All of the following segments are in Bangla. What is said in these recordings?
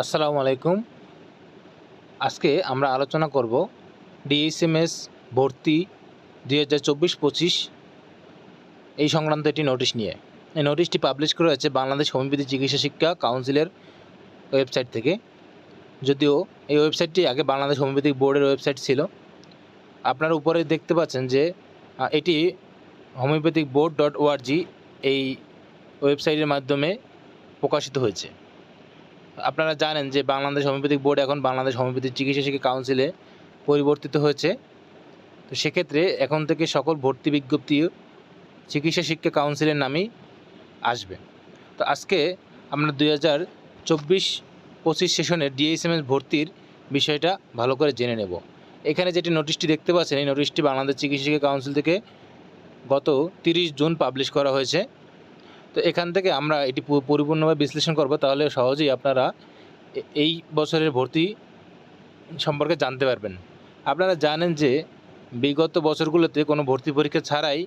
আসসালামু আলাইকুম। আজকে আমরা আলোচনা করব ডিএসএমএস ভর্তি ২০২৪-২৫ এই সংক্রান্ত একটি নোটিশ নিয়ে। এই নোটিশটি পাবলিশ করা হয়েছে বাংলাদেশ হোমিওপ্যাথি চিকিৎসা শিক্ষা কাউন্সিলের ওয়েবসাইট থেকে। যদিও এই ওয়েবসাইটটি আগে বাংলাদেশ হোমিওপ্যাথিক বোর্ডের ওয়েবসাইট ছিল। আপনারা উপরে দেখতে পাচ্ছেন যে এটি হোমিওপ্যাথিক বোর্ড .org এই ওয়েবসাইটের মাধ্যমে প্রকাশিত হয়েছে। আপনারা জানেন যে বাংলাদেশ হোমিওপ্যাথিক বোর্ড এখন বাংলাদেশ হোমিওপ্যাথি চিকিৎসা শিক্ষা কাউন্সিলে পরিবর্তিত হয়েছে। তো সেক্ষেত্রে এখন থেকে সকল ভর্তি বিজ্ঞপ্তি চিকিৎসা শিক্ষা কাউন্সিলের নামেই আসবে। তো আজকে আমরা 2024-25 সেশনের ডিএসএমএস ভর্তির বিষয়টা ভালো করে জেনে নেব। এখানে যেটি নোটিশটি দেখতে পাচ্ছেন, এই নোটিশটি বাংলাদেশ চিকিৎসা শিক্ষা কাউন্সিল থেকে গত 30 জুন পাবলিশ করা হয়েছে। তো এখান থেকে আমরা এটি পরিপূর্ণভাবে বিশ্লেষণ করব, তাহলে সহজেই আপনারা এই বছরের ভর্তি সম্পর্কে জানতে পারবেন। আপনারা জানেন যে বিগত বছরগুলোতে কোনো ভর্তি পরীক্ষা ছাড়াই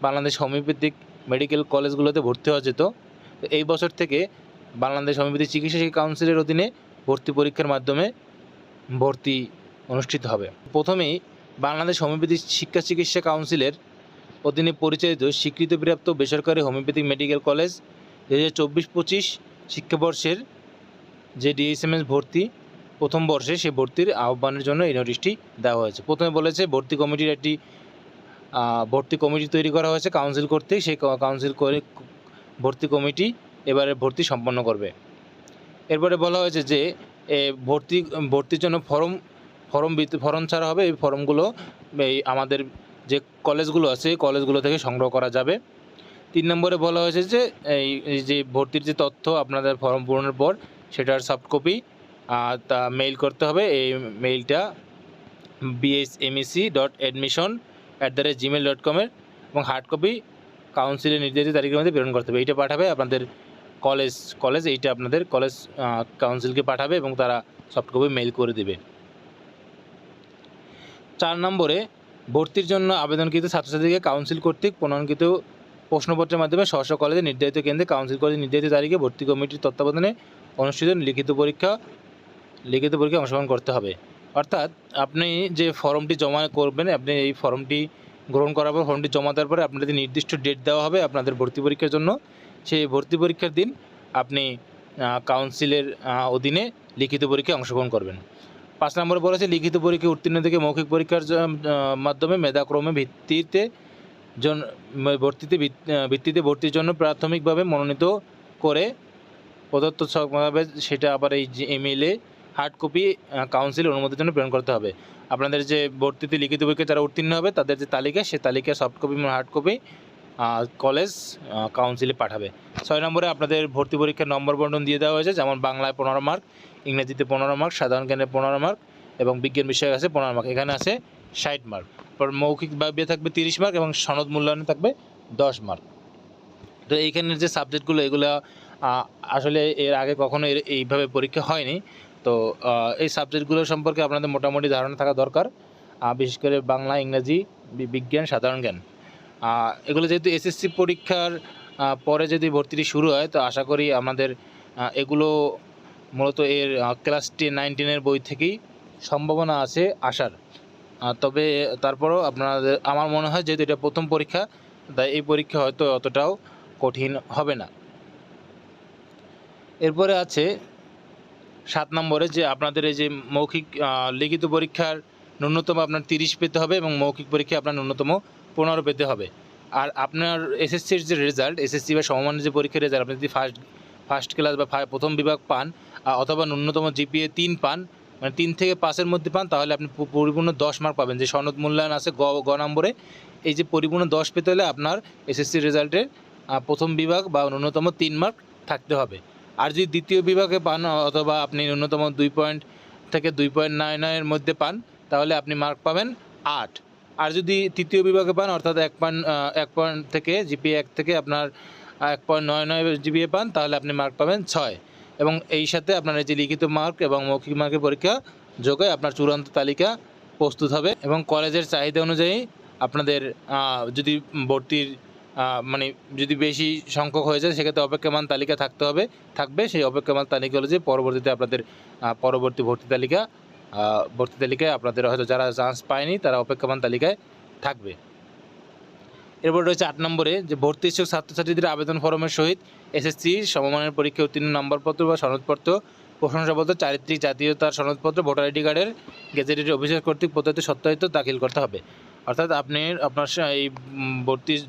বাংলাদেশ হোমিওপ্যাথিক মেডিকেল কলেজগুলোতে ভর্তি হওয়া যেত। তো এই বছর থেকে বাংলাদেশ হোমিওপ্যাথি চিকিৎসা শিক্ষা কাউন্সিলের অধীনে ভর্তি পরীক্ষার মাধ্যমে ভর্তি অনুষ্ঠিত হবে। প্রথমেই বাংলাদেশ হোমিওপ্যাথি শিক্ষা চিকিৎসা কাউন্সিলের অধীনে পরিচালিত স্বীকৃতিপ্রাপ্ত বেসরকারি হোমিওপ্যাথিক মেডিকেল কলেজ 2024-25 শিক্ষাবর্ষের যে ডিএসএমএস ভর্তি প্রথম বর্ষে, সেই ভর্তির আহ্বানের জন্য এই নোটিশটি দেওয়া হয়েছে। প্রথমে বলেছে ভর্তি কমিটির একটি ভর্তি কমিটি তৈরি করা হয়েছে কাউন্সিল কর্তৃক। সেই কাউন্সিল করে ভর্তি কমিটি এবারে ভর্তি সম্পন্ন করবে। এরপরে বলা হয়েছে যে ভর্তির জন্য ফর্ম ছাড়া হবে। এই ফর্মগুলো আমাদের যে কলেজগুলো আছে এই কলেজগুলো থেকে সংগ্রহ করা যাবে। 3 নম্বরে বলা হয়েছে যে এই যে ভর্তির যে তথ্য আপনাদের ফর্ম পূরণের পর সেটার সফট কপি তা মেইল করতে হবে। এই মেইলটা bsmec.admission@gmail.com এবং হার্ড কপি কাউন্সিলের নির্ধারিত তারিখের মধ্যে প্রেরণ করতে হবে। এইটা পাঠাবে আপনাদের কলেজ এইটা আপনাদের কলেজ কাউন্সিলকে পাঠাবে এবং তারা সফট কপি মেইল করে দেবে। 4 নম্বরে ভর্তির জন্য আবেদনকৃত ছাত্রছাত্রীকে কাউন্সিল কর্তৃক প্রণয়নকৃত প্রশ্নপত্রের মাধ্যমে স্ব কলেজে নির্ধারিত কেন্দ্রে কাউন্সিল কলেজে নির্ধারিত তারিখে ভর্তি কমিটির তত্ত্বাবধানে অনুষ্ঠিত লিখিত পরীক্ষা অংশগ্রহণ করতে হবে। অর্থাৎ আপনি যে ফর্মটি জমা করবেন, আপনি এই ফর্মটি গ্রহণ করার পর ফর্মটি জমা দেওয়ার পরে আপনাদের নির্দিষ্ট ডেট দেওয়া হবে আপনাদের ভর্তি পরীক্ষার জন্য। সেই ভর্তি পরীক্ষার দিন আপনি কাউন্সিলের অধীনে লিখিত পরীক্ষায় অংশগ্রহণ করবেন। 5 নম্বরে বলেছে লিখিত পরীক্ষায় উত্তীর্ণ থেকে মৌখিক পরীক্ষার মাধ্যমে মেধাক্রমে ভিত্তিতে ভর্তির জন্য প্রাথমিকভাবে মনোনীত করে প্রদত্ত হবে, সেটা আবার এই ইমেইলে হার্ড কপি কাউন্সিল অনুমতির জন্য প্রেরণ করতে হবে। আপনাদের যে ভর্তিতে লিখিত পরীক্ষা যারা উত্তীর্ণ হবে তাদের যে তালিকা, সেই তালিকা সফট কপি এবং হার্ড কপি কলেজ কাউন্সিলে পাঠাবে। 6 নম্বরে আপনাদের ভর্তি পরীক্ষার নম্বর বন্টন দিয়ে দেওয়া হয়েছে, যেমন বাংলায় 15 মার্ক, ইংরেজিতে 15 মার্ক, সাধারণ জ্ঞানে 15 মার্ক এবং বিজ্ঞান বিষয়ে আছে 15 মার্ক। এখানে আছে 60 মার্ক। পর মৌখিক ভাবে থাকবে 30 মার্ক এবং সনদ মূল্যায়নে থাকবে 10 মার্ক। তো এইখানের যে সাবজেক্টগুলো এগুলো আসলে এর আগে কখনো এইভাবে পরীক্ষা হয়নি। তো এই সাবজেক্টগুলো সম্পর্কে আপনাদের মোটামুটি ধারণা থাকা দরকার, বিশেষ করে বাংলা, ইংরাজি, বিজ্ঞান, সাধারণ জ্ঞান। এগুলো যেহেতু এসএসসি পরীক্ষার পরে যদি ভর্তিটি শুরু হয়, তো আশা করি আমাদের এগুলো মূলত এর ক্লাস 9-10 বই থেকেই সম্ভাবনা আছে আসার। তবে তারপরও আমার মনে হয় যেহেতু এটা প্রথম পরীক্ষা, তাই এই পরীক্ষা হয়তো অতটাও কঠিন হবে না। এরপরে আছে 7 নম্বরে যে আপনাদের এই যে মৌখিক লিখিত পরীক্ষার ন্যূনতম আপনার 30 পেতে হবে এবং মৌখিক পরীক্ষায় আপনার ন্যূনতম 15 পেতে হবে। আর আপনার এসএসসির যে রেজাল্ট, এসএসসি বা সমমানের যে পরীক্ষার রেজাল্ট, আপনি যদি ফার্স্ট ক্লাস বা প্রথম বিভাগ পান অথবা ন্যূনতম জিপিএ 3 পান, মানে 3 থেকে 5-এর মধ্যে পান, তাহলে আপনি পরিপূর্ণ 10 মার্ক পাবেন। যে সনদ মূল্যায়ন আছে গ নম্বরে, এই যে পরিপূর্ণ 10 পেতে হলে আপনার এসএসসি রেজাল্টে প্রথম বিভাগ বা ন্যূনতম 3 মার্ক থাকতে হবে। আর যদি দ্বিতীয় বিভাগে পান অথবা আপনি ন্যূনতম 2 পয়েন্ট থেকে 2.99-এর মধ্যে পান, তাহলে আপনি মার্ক পাবেন 8। আর যদি তৃতীয় বিভাগে পান অর্থাৎ 1 পয়েন্ট থেকে জিপিএ 1 থেকে আপনার 1.99 জিপিএ পান, তাহলে আপনি মার্ক পাবেন 6। এবং এই সাথে আপনার এই যে লিখিত মার্ক এবং মৌখিক মার্কের পরীক্ষা যোগ হয়ে আপনার চূড়ান্ত তালিকা প্রস্তুত হবে। এবং কলেজের চাহিদা অনুযায়ী আপনাদের যদি ভর্তির মানে যদি বেশি সংখ্যক হয়ে যায় সেক্ষেত্রে অপেক্ষমান তালিকা থাকবে। সেই অপেক্ষমান তালিকা হলো যে পরবর্তীতে আপনাদের পরবর্তী ভর্তি তালিকায় আপনাদের হয়তো যারা চান্স পায়নি তারা অপেক্ষমান তালিকায় থাকবে। এরপর রয়েছে 8 নম্বরে যে ভর্তি ইচ্ছুক ছাত্রছাত্রীদের আবেদন ফরমের সহিত এসএসসি সমমানের পরীক্ষায় উত্তীর্ণ নম্বরপত্র বা সনদপত্র, প্রশংসাপত্র, চারিত্রিক জাতীয়তার সনদপত্র, ভোটার আইডি কার্ডের গেজেটেড অফিসার কর্তৃক প্রদত্ত সত্যায়িত দাখিল করতে হবে। অর্থাৎ আপনার এই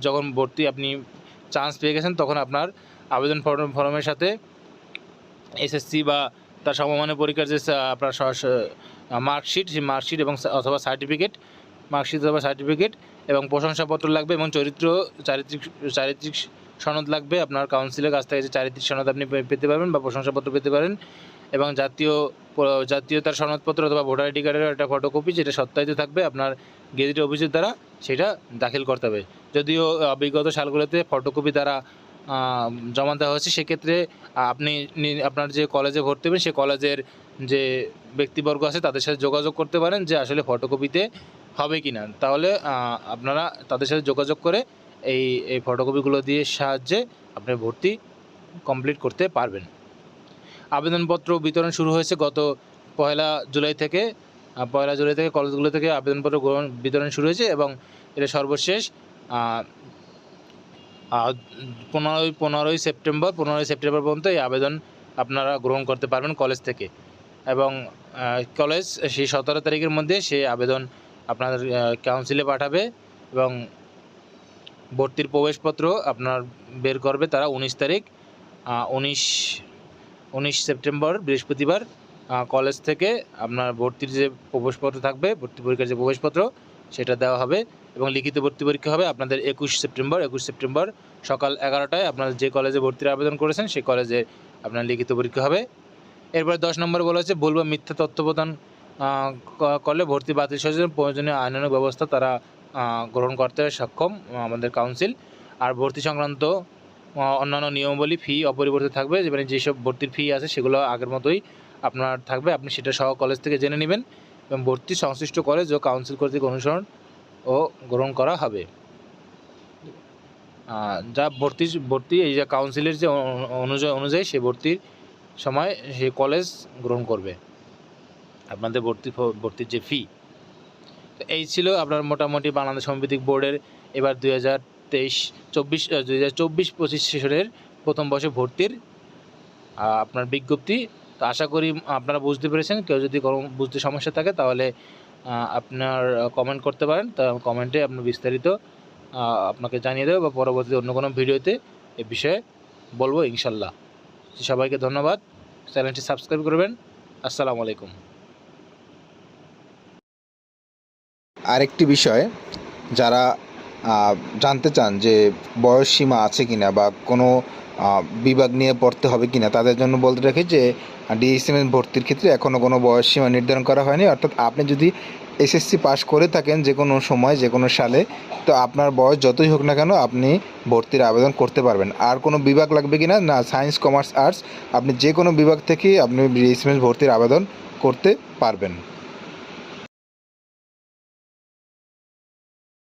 যখন আপনি চান্স পেয়ে গেছেন তখন আপনার আবেদন ফর্মের সাথে এসএসসি বা তার সমমানের পরীক্ষার যে আপনার মার্কশিট, সেই মার্কশিট এবং অথবা সার্টিফিকেট এবং প্রশংসাপত্র লাগবে এবং চারিত্রিক সনদ লাগবে। আপনার কাউন্সিলের কাছ থেকে যে চারিত্রিক সনদ আপনি পেতে পারবেন বা প্রশংসাপত্র পেতে পারেন, এবং জাতীয়তার সনদপত্র অথবা ভোটার আইডি কার্ডের একটা ফটোকপি যেটা সত্যায়িত থাকবে আপনার গেজেট অফিসের দ্বারা, সেটা দাখিল করতে হবে। যদিও বিগত সালগুলোতে ফটোকপি দ্বারা জমা দেওয়া হয়েছে, সেক্ষেত্রে আপনি আপনার যে কলেজে ভর্তি হবেন সেই কলেজের যে ব্যক্তিবর্গ আছে তাদের সাথে যোগাযোগ করতে পারেন যে আসলে ফটোকপিতে হবে কি না। তাহলে আপনারা তাদের সাথে যোগাযোগ করে এই ফটোকপিগুলো দিয়ে সাহায্যে আপনি ভর্তি কমপ্লিট করতে পারবেন। আবেদনপত্র বিতরণ শুরু হয়েছে গত পয়লা জুলাই থেকে কলেজগুলো থেকে আবেদনপত্র বিতরণ শুরু হয়েছে এবং এটা সর্বশেষ 15 সেপ্টেম্বর পর্যন্ত এই আবেদন আপনারা গ্রহণ করতে পারবেন কলেজ থেকে। এবং কলেজ সেই 17 তারিখের মধ্যে সেই আবেদন আপনাদের কাউন্সিলে পাঠাবে এবং ভর্তির প্রবেশপত্র আপনার বের করবে তারা 19 সেপ্টেম্বর বৃহস্পতিবার কলেজ থেকে আপনার ভর্তির যে প্রবেশপত্র থাকবে, ভর্তি পরীক্ষার যে প্রবেশপত্র সেটা দেওয়া হবে এবং লিখিত ভর্তি পরীক্ষা হবে আপনাদের 21 সেপ্টেম্বর সকাল 11টায় আপনার যে কলেজে ভর্তির আবেদন করেছেন সেই কলেজে আপনার লিখিত পরীক্ষা হবে। এরপরে 10 নম্বর বলা হচ্ছে ভুল বা মিথ্যা তথ্য প্রদান করলে ভর্তি বাতিল সহ প্রয়োজনীয় আইনানুগ ব্যবস্থা তারা গ্রহণ করতে সক্ষম আমাদের কাউন্সিল। আর ভর্তি সংক্রান্ত অন্যান্য নিয়মাবলী ফি অপরিবর্তিত থাকবে, মানে যেসব ভর্তির ফি আছে সেগুলো আগের মতোই আপনার থাকবে, আপনি সেটা সহ কলেজ থেকে জেনে নেবেন এবং ভর্তি সংশ্লিষ্ট কলেজ ও কাউন্সিল কর্তৃক অনুসরণ ও গ্রহণ করা হবে। যা ভর্তি এই যে কাউন্সিলের যে অনুযায়ী সে ভর্তির সময় সে কলেজ গ্রহণ করবে আপনাদের ভর্তির যে ফি। তো এই ছিল আপনার মোটামুটি বাংলাদেশ হোমিওপ্যাথিক বোর্ডের এবার 2024-25 সেশনের প্রথম বর্ষে ভর্তির আপনার বিজ্ঞপ্তি। তো আশা করি আপনারা বুঝতে পেরেছেন। কেউ যদি বুঝতে সমস্যা থাকে তাহলে আপনার কমেন্ট করতে পারেন, তা কমেন্টে আপনার বিস্তারিত আপনাকে জানিয়ে দেবো বা পরবর্তীতে অন্য কোনো ভিডিওতে এ বিষয়ে বলবো ইনশাল্লাহ। সবাইকে ধন্যবাদ, চ্যানেলটি সাবস্ক্রাইব করবেন। আসসালামু আলাইকুম। আরেকটি বিষয়, যারা জানতে চান যে বয়স সীমা আছে কিনা বা কোনো বিভাগ নিয়ে পড়তে হবে কিনা, তাদের জন্য বলতে রাখি যে ডিএসএমএস ভর্তির ক্ষেত্রে এখনও কোনো বয়স সীমা নির্ধারণ করা হয়নি। অর্থাৎ আপনি যদি এসএসসি পাস করে থাকেন যে কোনো সময় যে কোনো সালে, তো আপনার বয়স যতই হোক না কেন আপনি ভর্তির আবেদন করতে পারবেন। আর কোনো বিভাগ লাগবে কিনা না, সায়েন্স, কমার্স, আর্টস, আপনি যে কোনো বিভাগ থেকে আপনি ডিএসএমএস ভর্তির আবেদন করতে পারবেন।